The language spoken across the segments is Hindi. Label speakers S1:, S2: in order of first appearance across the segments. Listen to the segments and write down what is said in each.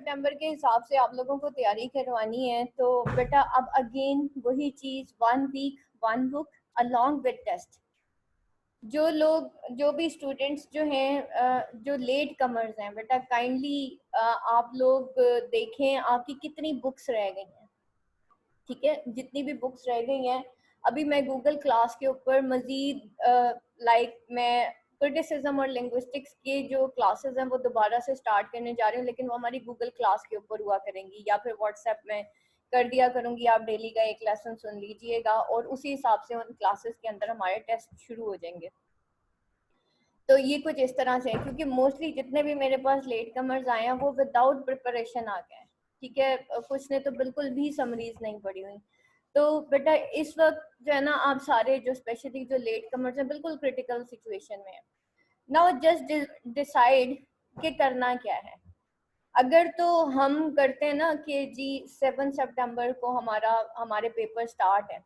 S1: सितंबर के हिसाब से आप लोगों को तैयारी करवानी है तो बेटा अब अगेन वही चीज़, 1 week 1 book along with test. जो लोग जो भी स्टूडेंट्स जो हैं जो लेट कमर्स हैं बेटा, काइंडली आप लोग देखें आपकी कितनी बुक्स रह गई हैं। ठीक है, जितनी भी बुक्स रह गई हैं, अभी मैं गूगल क्लास के ऊपर मज़ीद मैं क्रिटिसिज्म और लिंग्विस्टिक्स के जो क्लासेस हैं वो दोबारा से स्टार्ट करने जा रही हूँ, लेकिन वो हमारी गूगल क्लास के ऊपर हुआ करेंगी या फिर व्हाट्सएप में कर दिया करूँगी। आप डेली का एक लेसन सुन लीजिएगा और उसी हिसाब से उन क्लासेस के अंदर हमारे टेस्ट शुरू हो जाएंगे। तो ये कुछ इस तरह से है, क्योंकि मोस्टली जितने भी मेरे पास लेट कमर्स आए हैं वो विदाउट प्रिपरेशन आ गए हैं। ठीक है, कुछ ने तो बिल्कुल भी समरीज नहीं पढ़ी हुई। तो बेटा इस वक्त जो है ना, आप सारे जो स्पेशली जो लेट कमर्स हैं बिल्कुल क्रिटिकल सिचुएशन में है। नाउ जस्ट डिसाइड कि करना क्या है। अगर तो हम करते हैं ना कि जी 7 सितंबर को हमारे पेपर स्टार्ट है,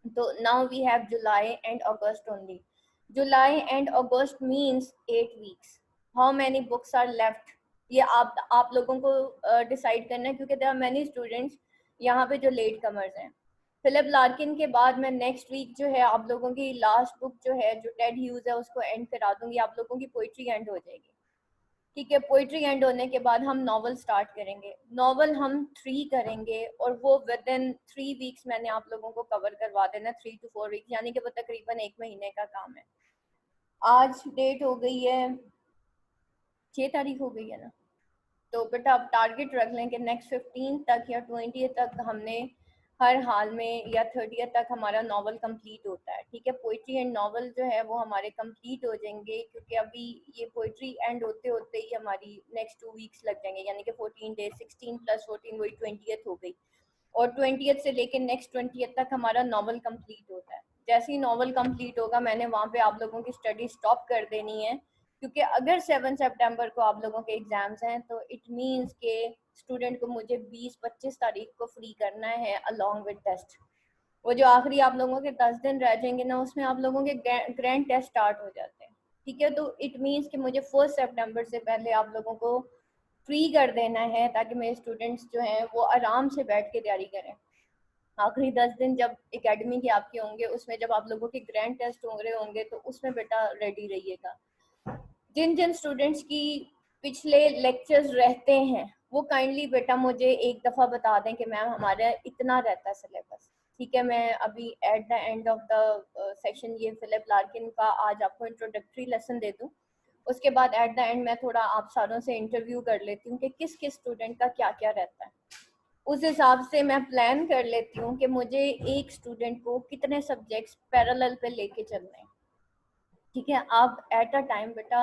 S1: तो now we have July and August only. July and August means 8 weeks. How many books are left, ये आप लोगों को डिसाइड करना है, क्योंकि देयर आर मैनी स्टूडेंट्स यहाँ पे जो लेट कमर्स हैं। फिलिप लार्किन के बाद मैं नेक्स्ट वीक जो है आप लोगों की लास्ट बुक जो है जो टेड ह्यूज है उसको एंड करा दूंगी। आप लोगों की पोइट्री एंड हो जाएगी। ठीक है, पोइट्री एंड होने के बाद हम नॉवल स्टार्ट करेंगे। नॉवल हम 3 करेंगे और वो विद इन 3 वीक्स मैंने आप लोगों को कवर करवा देना, 3 to 4 वीक्स, यानी कि वो तकरीबन 1 महीने का काम है। आज डेट हो गई है 6 तारीख हो गई है ना, तो बेटा आप टारगेट रख लें कि नेक्स्ट 15 तक या 20 तक हमने हर हाल में, या 30 तक हमारा नॉवल कंप्लीट होता है। ठीक है, पोइट्री एंड नॉवल जो है वो हमारे कंप्लीट हो जाएंगे, क्योंकि अभी ये पोइट्री एंड होते होते ही हमारी नेक्स्ट 2 वीक्स लग जाएंगे, यानी कि 14 डेज, 16 + 14 वही 20 हो गई। और 20 से लेकर नेक्स्ट 20 तक हमारा नॉवल कंप्लीट होता है। जैसे ही नॉवल कंप्लीट होगा मैंने वहाँ पे आप लोगों की स्टडी स्टॉप कर देनी है, क्योंकि अगर 7 सितंबर को आप लोगों के एग्जाम्स हैं तो इट मीन्स के स्टूडेंट को मुझे 20-25 तारीख को फ्री करना है अलॉन्ग विद टेस्ट। वो जो आखिरी आप लोगों के 10 दिन रह जाएंगे ना, उसमें आप लोगों के ग्रैंड टेस्ट स्टार्ट हो जाते हैं। ठीक है, तो इट मीन्स कि मुझे 1 सितंबर से पहले आप लोगों को फ्री कर देना है, ताकि मेरे स्टूडेंट्स जो हैं वो आराम से बैठ के तैयारी करें। आखिरी 10 दिन जब एकेडमी के आपके होंगे, उसमें जब आप लोगों के ग्रैंड टेस्ट हो रहे होंगे तो उसमें बेटा रेडी रहिएगा। जिन जिन स्टूडेंट्स की पिछले लेक्चर्स रहते हैं वो काइंडली बेटा मुझे एक दफ़ा बता दें कि मैम हमारा इतना रहता है सिलेबस। ठीक है, मैं अभी at the end of the session ये फिलिप लार्किन का आज आपको इंट्रोडक्टरी लेसन दे दूं। उसके बाद एट द एंड मैं थोड़ा आप सारों से इंटरव्यू कर लेती हूँ कि किस किस स्टूडेंट का क्या क्या रहता है। उस हिसाब से मैं प्लान कर लेती हूँ कि मुझे एक स्टूडेंट को कितने सब्जेक्ट्स पैरेलल पे लेके चलने हैं। ठीक है, आप एट अ टाइम बेटा,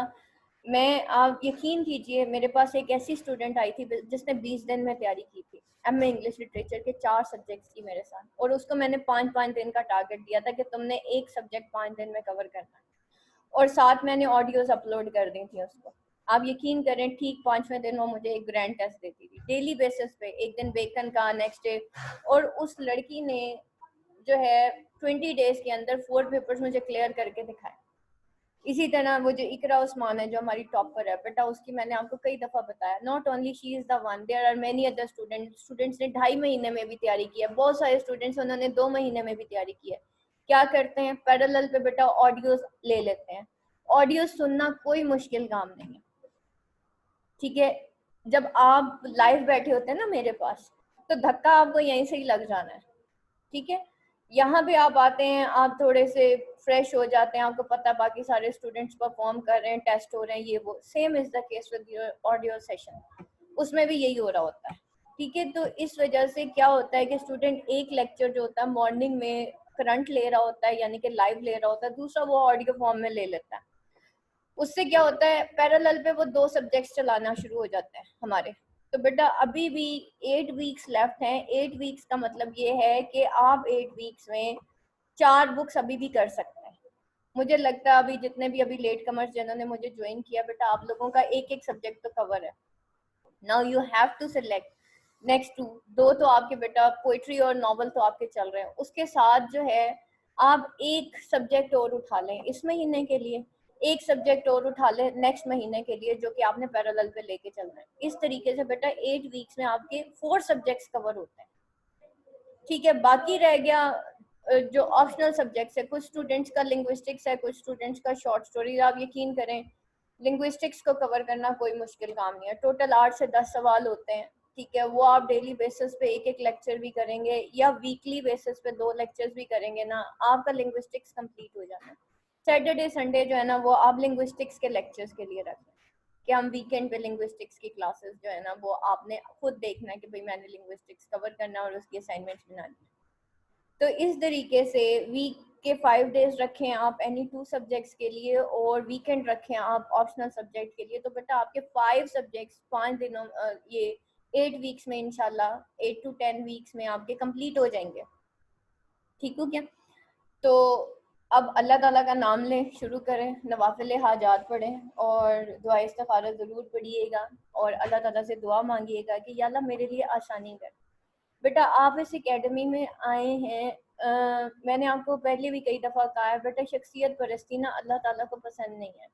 S1: आप यकीन कीजिए मेरे पास एक ऐसी स्टूडेंट आई थी जिसने 20 दिन में तैयारी की थी। एमए इंग्लिश लिटरेचर के 4 सब्जेक्ट्स की मेरे साथ, और उसको मैंने 5-5 दिन का टारगेट दिया था कि तुमने एक सब्जेक्ट 5 दिन में कवर करना है, और साथ मैंने ऑडियोज अपलोड कर दी थी उसको। आप यकीन करें ठीक 5वें दिन वो मुझे एक ग्रैंड टेस्ट देती थी डेली बेसिस पे, एक दिन बेकन का, नेक्स्ट डे। और उस लड़की ने जो है 20 डेज के अंदर 4 पेपर्स मुझे क्लियर करके दिखाए। इसी तरह वो जो इकरा उस्मान है जो हमारी टॉपर है बेटा, उसकी मैंने आपको कई दफ़ा बताया, not only she is the one, there are many other students ने 2.5 महीने में भी तैयारी की है। बहुत सारे स्टूडेंट्स उन्होंने 2 महीने में भी तैयारी की है। क्या करते हैं, पैरेलल पे बेटा ऑडियोज ले लेते हैं। ऑडियो सुनना कोई मुश्किल काम नहीं है। ठीक है, जब आप लाइव बैठे होते हैं ना मेरे पास, तो धक्का आपको यहीं से ही लग जाना है। ठीक है, यहाँ पे आप आते हैं, आप थोड़े से फ्रेश हो जाते हैं, आपको पता है बाकी सारे स्टूडेंट्स परफॉर्म कर रहे हैं, टेस्ट हो रहे हैं, ये वो। Same is the case with your audio session, उसमें भी यही हो रहा होता है। ठीक है, तो इस वजह से क्या होता है कि स्टूडेंट एक लेक्चर जो होता है मॉर्निंग में करंट ले रहा होता है, यानी कि लाइव ले रहा होता है, दूसरा वो ऑडियो फॉर्म में ले लेता है। उससे क्या होता है, पैरेलल पे वो 2 सब्जेक्ट्स चलाना शुरू हो जाते हैं हमारे। तो बेटा अभी भी 8 वीक्स लेफ्ट हैं। 8 वीक्स का मतलब ये है कि आप 8 वीक्स में 4 बुक्स अभी भी कर सकते हैं। मुझे लगता है अभी जितने भी अभी लेट कमर्स जिन्होंने मुझे ज्वाइन किया बेटा, आप लोगों का एक एक सब्जेक्ट तो कवर है। Now you have to select next 2 तो आपके बेटा पोइट्री और नॉवल तो आपके चल रहे हैं, उसके साथ जो है आप एक सब्जेक्ट और उठा लें इस महीने के लिए। एक सब्जेक्ट और उठा ले नेक्स्ट महीने के लिए जो कि आपने पैरेलल पे लेके चलना है। इस तरीके से बेटा 8 वीक्स में आपके 4 सब्जेक्ट्स कवर होते हैं। ठीक है, बाकी रह गया जो ऑप्शनल सब्जेक्ट्स है, कुछ स्टूडेंट्स का लिंग्विस्टिक्स है, कुछ स्टूडेंट्स का शॉर्ट स्टोरीज। आप यकीन करें लिंग्विस्टिक्स को कवर करना कोई मुश्किल काम नहीं है। टोटल 8 से 10 सवाल होते हैं। ठीक है, वो आप डेली बेसिस पे एक एक लेक्चर भी करेंगे या वीकली बेसिस पे 2 लेक्चर्स भी करेंगे ना, आपका लिंग्विस्टिक्स कंप्लीट हो जाना है। सैटरडे संडे जो है ना वो आप लिंग्विस्टिक्स के लेक्चर्स के लिए रखें कि हम वीकेंड पे लिंग्विस्टिक्स की क्लासेस जो है ना वो आपने खुद देखना है कि भाई मैंने लिंग्विस्टिक्स कवर करना है और उसकी असाइनमेंट्स बनानी है। तो इस तरीके से वीक के 5 डेज रखें आप एनी 2 सब्जेक्ट्स के लिए और वीकेंड रखें आप ऑप्शनल सब्जेक्ट के लिए। तो बेटा आपके 5 सब्जेक्ट्स 5 दिनों ये 8 वीक्स में इंशाल्लाह 8 to 10 वीक्स में आपके कंप्लीट हो जाएंगे। ठीक हो क्या? तो अब अल्लाह ताला का नाम लें, शुरू करें, नवाफिल हाजात पढ़ें और दुआ इस्तिखारा ज़रूर पढ़िएगा और अल्लाह ताला से दुआ मांगिएगा कि या अल्लाह मेरे लिए आसानी कर। बेटा आप इस एकेडमी में आए हैं, मैंने आपको पहले भी कई दफ़ा कहा है बेटा, शख्सियत परस्ती ना अल्लाह ताला को पसंद नहीं है।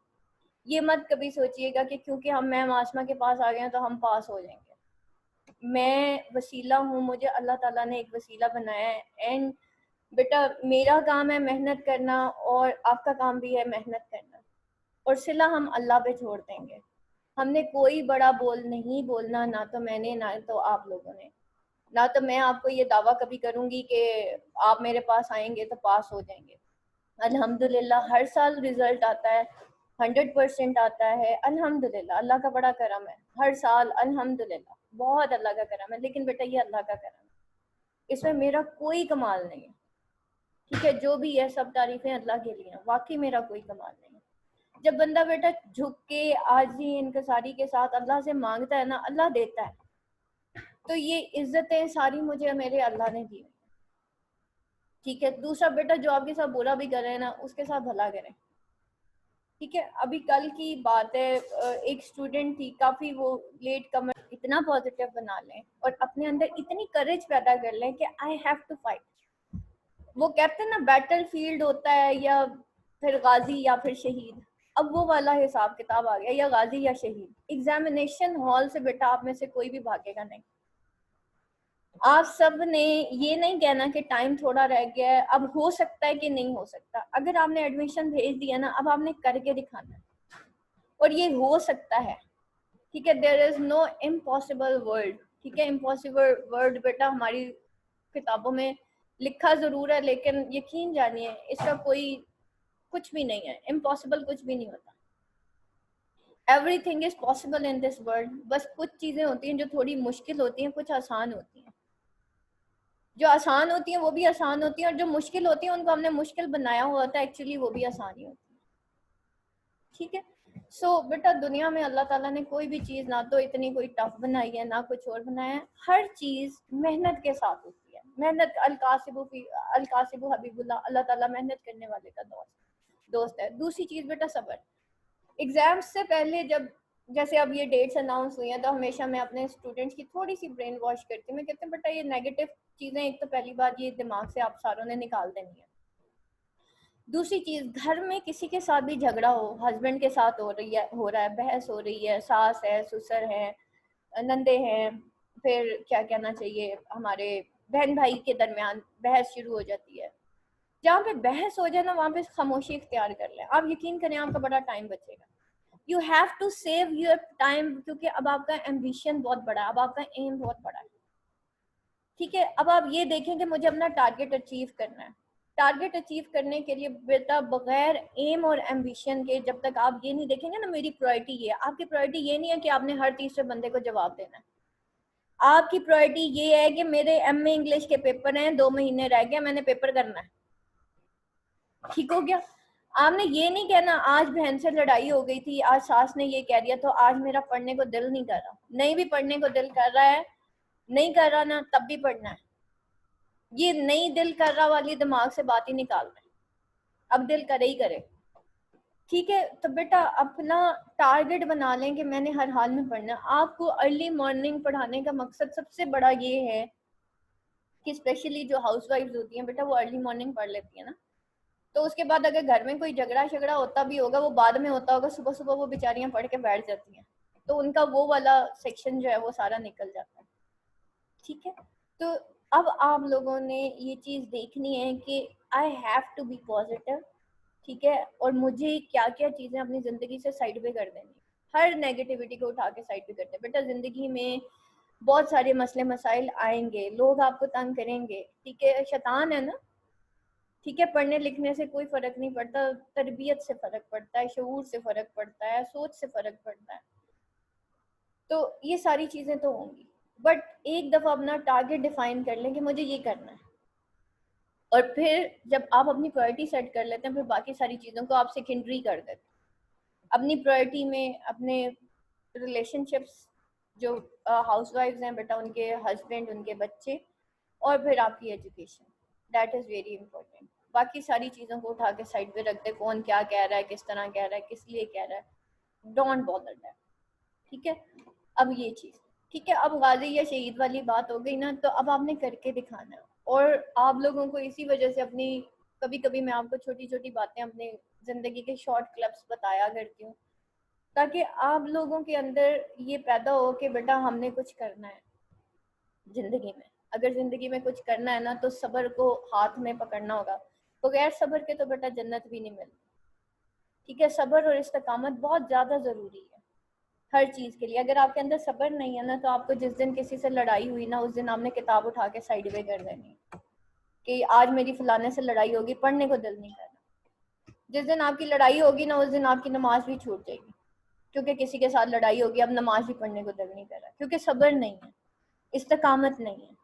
S1: ये मत कभी सोचिएगा कि क्योंकि हम मैम आसमा के पास आ गए हैं तो हम पास हो जाएंगे। मैं वसीला हूँ, मुझे अल्लाह ताला ने एक वसीला बनाया है। एंड बेटा मेरा काम है मेहनत करना और आपका काम भी है मेहनत करना, और सिला हम अल्लाह पे छोड़ देंगे। हमने कोई बड़ा बोल नहीं बोलना, ना तो मैंने ना तो आप लोगों ने। ना तो मैं आपको ये दावा कभी करूंगी कि आप मेरे पास आएंगे तो पास हो जाएंगे। अल्हम्दुलिल्लाह हर साल रिजल्ट आता है, 100% आता है। अल्हम्दुलिल्लाह अल्लाह का बड़ा करम है, हर साल अल्हम्दुलिल्लाह बहुत अल्लाह का करम है। लेकिन बेटा ये अल्लाह का करम है, इसमें मेरा कोई कमाल नहीं है। ठीक है, जो भी है सब तारीफें अल्लाह के लिए हैं, वाकई मेरा कोई कमाल नहीं है। जब बंदा बेटा झुक के आजी इनकसारी के साथ अल्लाह से मांगता है ना, अल्लाह देता है। तो ये इज्जतें सारी मुझे मेरे अल्लाह ने दी। ठीक है, दूसरा बेटा जो आपके साथ बुरा भी कर रहे हैं ना उसके साथ भला करें। ठीक है, अभी कल की बात है, एक स्टूडेंट थी, काफी वो लेट कमर, इतना पॉजिटिव बना लें और अपने अंदर इतनी करेज पैदा कर लें कि आई हैव टू फाइट। वो कहते हैं ना बैटल फील्ड होता है या फिर गाजी या फिर शहीद, अब वो वाला हिसाब किताब आ गया, या गाजी या शहीद। एग्जामिनेशन हॉल से बेटा आप में से कोई भी भागेगा नहीं। आप सब ने ये नहीं कहना कि टाइम थोड़ा रह गया है, अब हो सकता है कि नहीं हो सकता। अगर आपने एडमिशन भेज दिया ना, अब आपने करके दिखाना है और ये हो सकता है। ठीक है, there is no impossible word. ठीक है, इम्पॉसिबल वर्ड बेटा हमारी किताबों में लिखा जरूर है, लेकिन यकीन जानिए इसका कोई कुछ भी नहीं है। इम्पॉसिबल कुछ भी नहीं होता, everything is possible in this world. बस कुछ चीजें होती हैं जो थोड़ी मुश्किल होती हैं, कुछ आसान होती हैं। जो आसान होती हैं वो भी आसान होती हैं, और जो मुश्किल होती हैं उनको हमने मुश्किल बनाया हुआ होता है, एक्चुअली वो भी आसानी होती है। ठीक है, सो बेटा दुनिया में अल्लाह ताला ने कोई भी चीज़ ना तो इतनी कोई टफ बनाई है ना कुछ और बनाया है। हर चीज़ मेहनत के साथ होती है। मेहनत अलकासिबु हबीबुल्लाह, अल्लाह ताला मेहनत करने वाले का दोस्त है। दूसरी चीज़ बेटा सब्र। एग्जाम्स से पहले जब जैसे अब ये डेट्स अनाउंस हुई हैं तो हमेशा मैं अपने स्टूडेंट्स की थोड़ी सी ब्रेन वॉश करती हूँ। मैं कहती हूँ बेटा ये नेगेटिव चीज़ें एक तो पहली बात ये दिमाग से आप सारों ने निकाल देनी है। दूसरी चीज़, घर में किसी के साथ भी झगड़ा हो, हस्बैंड के साथ हो रहा है, बहस हो रही है, सास है, ससुर है, नंदे हैं, फिर क्या कहना चाहिए हमारे बहन भाई के दरमियान बहस शुरू हो जाती है। जहाँ पे बहस हो जाए ना वहाँ पे खामोशी इख्तियार कर लें। आप यकीन करें आपका बड़ा टाइम बचेगा। You have to save your time, क्योंकि अब आपका एम्बिशन बहुत बड़ा है, अब आपका एम बहुत बड़ा है। ठीक है, अब आप ये देखें कि मुझे अपना टारगेट अचीव करना है। टारगेट अचीव करने के लिए बेटा बगैर एम और एम्बिशन के जब तक आप ये नहीं देखेंगे ना मेरी प्रायोरिटी ये है, आपकी प्रायोरिटी ये नहीं है कि आपने हर तीसरे बंदे को जवाब देना है। आपकी प्रायोरिटी ये है कि मेरे एमए इंग्लिश के पेपर हैं, 2 महीने रह गए, मैंने पेपर करना है। ठीक हो गया? आपने ये नहीं कहना आज बहन से लड़ाई हो गई थी, आज सास ने ये कह दिया तो आज मेरा पढ़ने को दिल नहीं कर रहा। नहीं भी पढ़ने को दिल कर रहा है, नहीं कर रहा ना तब भी पढ़ना है। ये नहीं दिल कर रहा वाली दिमाग से बात ही निकाल रहे हैं, अब दिल करे ही करे। ठीक है, तो बेटा अपना टारगेट बना लें कि मैंने हर हाल में पढ़ना। आपको अर्ली मॉर्निंग पढ़ाने का मकसद सबसे बड़ा ये है कि स्पेशली जो हाउस वाइफ्स होती हैं बेटा वो अर्ली मॉर्निंग पढ़ लेती है ना, तो उसके बाद अगर घर में कोई झगड़ा झगड़ा होता भी होगा वो बाद में होता होगा, सुबह सुबह वो बेचारियां पढ़ के बैठ जाती हैं, तो उनका वो वाला सेक्शन जो है वो सारा निकल जाता है। ठीक है, तो अब आप लोगों ने ये चीज देखनी है कि I have to be positive. ठीक है, और मुझे क्या क्या चीजें अपनी जिंदगी से साइड पे कर देनी, हर नेगेटिविटी को उठा के साइड पे करते हैं। बेटा जिंदगी में बहुत सारे मसले मसाइल आएंगे, लोग आपको तंग करेंगे, ठीक है, शैतान है ना। ठीक है, पढ़ने लिखने से कोई फर्क नहीं पड़ता, तरबियत से फर्क पड़ता है, शऊर से फर्क पड़ता है, सोच से फर्क पड़ता है। तो ये सारी चीजें तो होंगी, बट एक दफा अपना टारगेट डिफाइन कर लें कि मुझे ये करना है, और फिर जब आप अपनी प्रायोरिटी सेट कर लेते हैं फिर बाकी सारी चीज़ों को आप सेकेंडरी कर देते हैं। अपनी प्रायोरिटी में अपने रिलेशनशिप्स, जो हाउस वाइफ्स हैं बेटा, उनके हस्बैंड, उनके बच्चे, और फिर आपकी education, that is very important. बाकी सारी चीज़ों को उठा के साइड पे रख दे, कौन क्या कह रहा है, किस तरह कह रहा है, किस लिए कह रहा है, डोंट बॉदर दैट। ठीक है, अब ये चीज़ ठीक है। अब गाजी या शहीद वाली बात हो गई ना, तो अब आपने करके दिखाना है। और आप लोगों को इसी वजह से अपनी, कभी कभी मैं आपको छोटी छोटी बातें अपने ज़िंदगी के शॉर्ट क्लिप्स बताया करती हूँ, ताकि आप लोगों के अंदर ये पैदा हो कि बेटा हमने कुछ करना है ज़िंदगी में। अगर ज़िंदगी में कुछ करना है ना तो सब्र को हाथ में पकड़ना होगा, बगैर सब्र के तो बेटा जन्नत भी नहीं मिलती। ठीक है, सब्र और इस्तिकामत बहुत ज़्यादा ज़रूरी है हर चीज़ के लिए। अगर आपके अंदर सब्र नहीं है ना, तो आपको जिस दिन किसी से लड़ाई हुई ना, उस दिन आपने किताब उठा के साइड में कर देनी कि आज मेरी फलाने से लड़ाई होगी, पढ़ने को दिल नहीं करना। जिस दिन आपकी लड़ाई होगी ना, उस दिन आपकी नमाज भी छूट जाएगी, क्योंकि किसी के साथ लड़ाई होगी, अब नमाज भी पढ़ने को दिल नहीं कर रहा, क्योंकि सब्र नहीं है, इस्तिकामत नहीं है।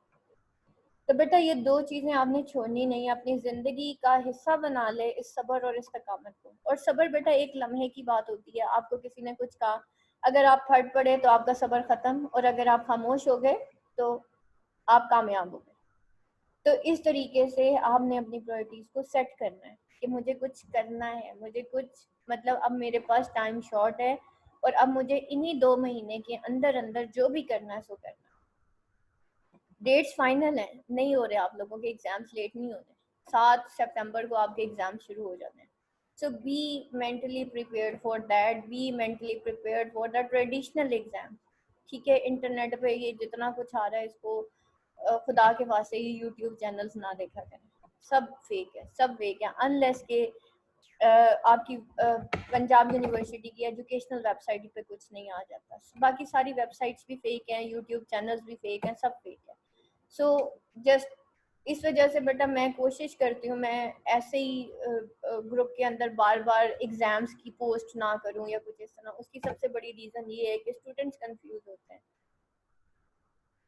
S1: तो बेटा ये दो चीज़ें आपने छोड़नी नहीं है, अपनी ज़िंदगी का हिस्सा बना ले इस सब्र और इस्तिकामत को। और सब्र बेटा एक लम्हे की बात होती है, आपको किसी ने कुछ कहा, अगर आप फट पड़े तो आपका सब्र ख़त्म, और अगर आप खामोश हो गए तो आप कामयाब हो गए। तो इस तरीके से आपने अपनी प्रायोरिटीज़ को सेट करना है कि मुझे कुछ करना है, मुझे कुछ, मतलब अब मेरे पास टाइम शॉर्ट है, और अब मुझे इन्हीं 2 महीने के अंदर अंदर जो भी करना है सो करना है। डेट्स फाइनल हैं, नहीं हो रहे आप लोगों के एग्जाम्स, लेट नहीं हो रहे। 7 सितंबर को आपके एग्जाम शुरू हो जाते हैं। So be mentally prepared for that, be mentally prepared for the traditional exam. ठीक है, इंटरनेट पे ये जितना कुछ आ रहा है, इसको खुदा के वास्ते ये यूट्यूब चैनल्स ना देखा करें, सब फेक है, सब फेक है। अनलेस के आपकी पंजाब यूनिवर्सिटी की एजुकेशनल वेबसाइट पे कुछ नहीं आ जाता, बाकी सारी वेबसाइट्स भी फेक हैं, यूट्यूब चैनल्स भी फेक हैं, सब फेक है। सो जस्ट इस वजह से बेटा मैं कोशिश करती हूँ, मैं ऐसे ही ग्रुप के अंदर बार बार एग्जाम्स की पोस्ट ना करूँ या कुछ इस तरह। उसकी सबसे बड़ी रीज़न ये है कि स्टूडेंट्स कंफ्यूज होते हैं।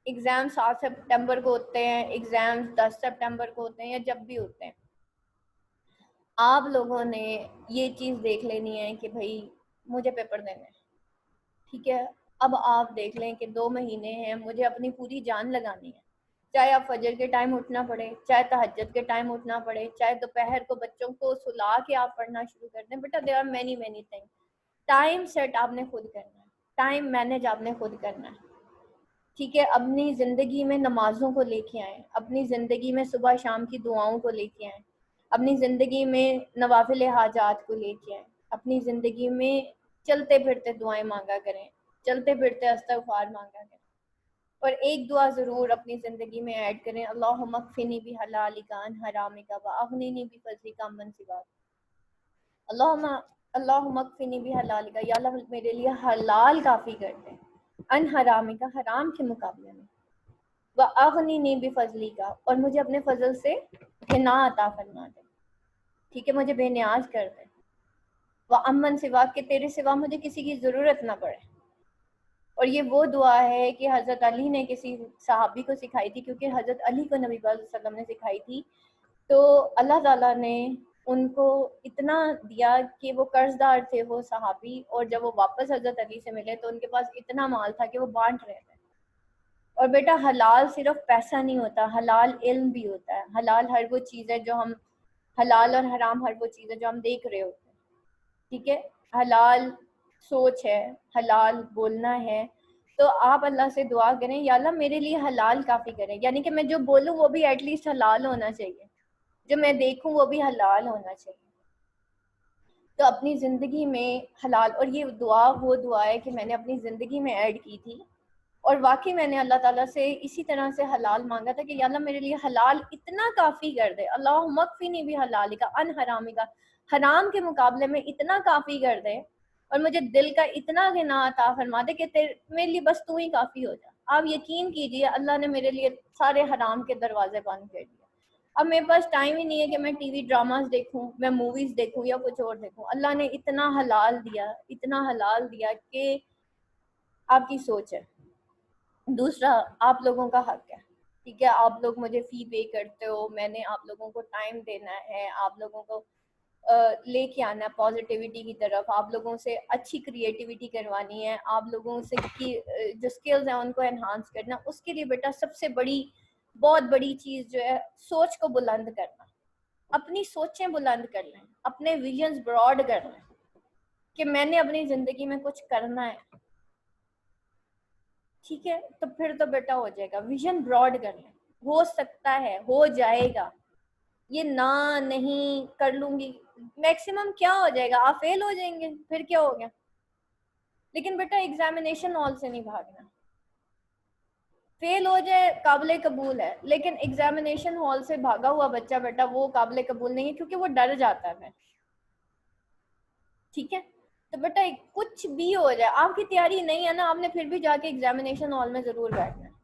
S1: एग्ज़ाम 7 सितंबर को होते हैं, एग्ज़ाम 10 सितंबर को होते हैं, या जब भी होते हैं, आप लोगों ने ये चीज़ देख लेनी है कि भाई मुझे पेपर देने हैं। ठीक है, अब आप देख लें कि 2 महीने हैं, मुझे अपनी पूरी जान लगानी है, चाहे आप फजर के टाइम उठना पड़े, चाहे तहज्जुद के टाइम उठना पड़े, चाहे दोपहर को बच्चों को सुला के आप पढ़ना शुरू कर दें। बेटा there are many many things. Time set आपने खुद करना है, टाइम मैनेज आपने खुद करना है। ठीक है, अपनी ज़िंदगी में नमाज़ों को लेके आएँ, अपनी ज़िंदगी में सुबह शाम की दुआओं को लेके आएँ, अपनी ज़िंदगी में नवाफिल हाजात को लेके आएँ, अपनी ज़िंदगी में चलते फिरते दुआएं मांगा करें, चलते फिरते इस्तग़फ़ार मांगा करें। और एक दुआ ज़रूर अपनी ज़िंदगी में ऐड करें, अल्लाहुम्मा क़्फ़िनी बिहलालिका अन हरामिका व अग़निनी बिफ़ज़लिका अम्मन सिवाक। अल्लाहुम्मा अल्लाहुम्मा क़्फ़िनी बिहलालिका, या अल्लाह मेरे लिए हलाल काफ़ी कर दे, अन हरामिका, हराम के मुकाबले में, व अग़निनी बिफ़ज़लिका, और मुझे अपने फजल से घिना अता फरमा दे। ठीक है, मुझे बेनियाज कर दे। व अम्मन सिवा, के तेरे सिवा मुझे किसी की ज़रूरत ना पड़े। और ये वो दुआ है कि हज़रत अली ने किसी सहाबी को सिखाई थी, क्योंकि हज़रत अली को नबी पाक सल्लल्लाहु अलैहि वसल्लम ने सिखाई थी। तो अल्लाह ताला ने उनको इतना दिया कि वो कर्जदार थे वो सहाबी, और जब वो वापस हज़रत अली से मिले तो उनके पास इतना माल था कि वो बांट रहे थे। और बेटा हलाल सिर्फ पैसा नहीं होता, हलाल इल्म भी होता है। हलाल हर वो चीज़ है जो हम, हलाल और हराम हर वो चीज़ है जो हम देख रहे होते हैं। ठीक है, हलाल सोच है, हलाल बोलना है। तो आप अल्लाह से दुआ करें, या अल्लाह मेरे लिए हलाल काफ़ी करें, यानी कि मैं जो बोलूँ वो भी एटलीस्ट हलाल होना चाहिए। जो मैं देखूं वो भी हलाल होना चाहिए। तो अपनी ज़िंदगी में हलाल, और ये दुआ वो दुआ है कि मैंने अपनी ज़िंदगी में ऐड की थी, और वाकई मैंने अल्लाह ताला से इसी तरह से हलाल मांगा था कि या अल्लाह मेरे लिए हलाल इतना काफ़ी कर दे, अल्लाह मकफिनी भी हलाल का अन हरामी का, हराम के मुकाबले में इतना काफ़ी कर दे, और मुझे दिल का इतना गिना अता फरमा दे कि तेरे मेरे लिए बस तू ही काफ़ी हो जा। आप यकीन कीजिए अल्लाह ने मेरे लिए सारे हराम के दरवाजे बंद कर दिए। अब मेरे पास टाइम ही नहीं है कि मैं टीवी ड्रामास देखूं, मैं मूवीज देखूं या कुछ और देखूं। अल्लाह ने इतना हलाल दिया, इतना हलाल दिया कि आपकी सोच है। दूसरा, आप लोगों का हक है, ठीक है, आप लोग मुझे फी पे करते हो, मैंने आप लोगों को टाइम देना है, आप लोगों को लेके आना है पॉजिटिविटी की तरफ, आप लोगों से अच्छी क्रिएटिविटी करवानी है, आप लोगों से की जो स्किल्स हैं उनको एनहांस करना। उसके लिए बेटा सबसे बड़ी, बहुत बड़ी चीज़ जो है, सोच को बुलंद करना, अपनी सोचें बुलंद कर लें, अपने विजन्स ब्रॉड कर लें कि मैंने अपनी ज़िंदगी में कुछ करना है, ठीक है। तो फिर तो बेटा हो जाएगा, विजन ब्रॉड कर लें, हो सकता है, हो जाएगा। ये ना नहीं कर लूंगी, मैक्सिमम क्या हो जाएगा, आप फेल हो जाएंगे, फिर क्या हो गया। लेकिन बेटा एग्जामिनेशन हॉल से नहीं भागना। फेल हो जाए काबिल कबूल है, लेकिन एग्जामिनेशन हॉल से भागा हुआ बच्चा बेटा वो काबिल कबूल नहीं है, क्योंकि वो डर जाता है, ठीक है। तो बेटा कुछ भी हो जाए, आपकी तैयारी नहीं है ना, आपने फिर भी जाके एग्जामिनेशन हॉल में जरूर बैठना है।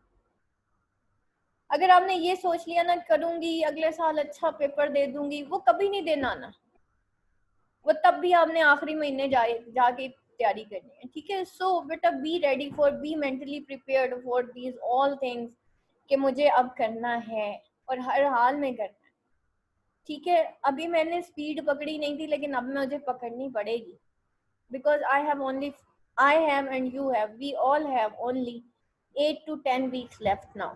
S1: अगर आपने ये सोच लिया ना करूंगी अगले साल अच्छा पेपर दे दूंगी, वो कभी नहीं देना ना, वो तब भी आपने आखिरी महीने जाके तैयारी करनी है, ठीक है। सो बेटा be ready for, B mentally prepared for these all things कि मुझे अब करना है और हर हाल में करना है, ठीक है। अभी मैंने स्पीड पकड़ी नहीं थी, लेकिन अब मुझे पकड़नी पड़ेगी, because I have and you have, we all have only 8 to 10 weeks left now।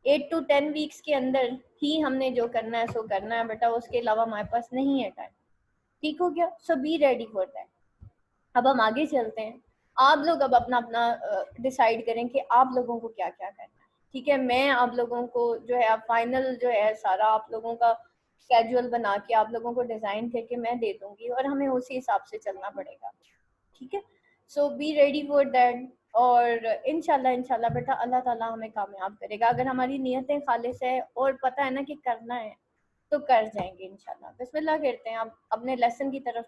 S1: 8 to 10 weeks के अंदर ही हमने जो करना है सो करना है बेटा, उसके अलावा हमारे पास नहीं है टाइम, ठीक हो गया। सो बी रेडी फॉर दैट। अब हम आगे चलते हैं, आप लोग अब अपना अपना डिसाइड करें कि आप लोगों को क्या क्या करना है, ठीक है। मैं आप लोगों को जो है फाइनल जो है सारा आप लोगों का स्केड्यूल बना के आप लोगों को डिज़ाइन करके मैं दे दूंगी, और हमें उसी हिसाब से चलना पड़ेगा, ठीक है। सो बी रेडी फॉर दैट, और इंशाल्लाह इंशाल्लाह बेटा अल्लाह ताला हमें कामयाब करेगा, अगर हमारी नीयतें खालिस है और पता है ना कि करना है तो कर जाएंगे इंशाल्लाह। बिस्मिल्लाह करते हैं, आप अपने लेसन की तरफ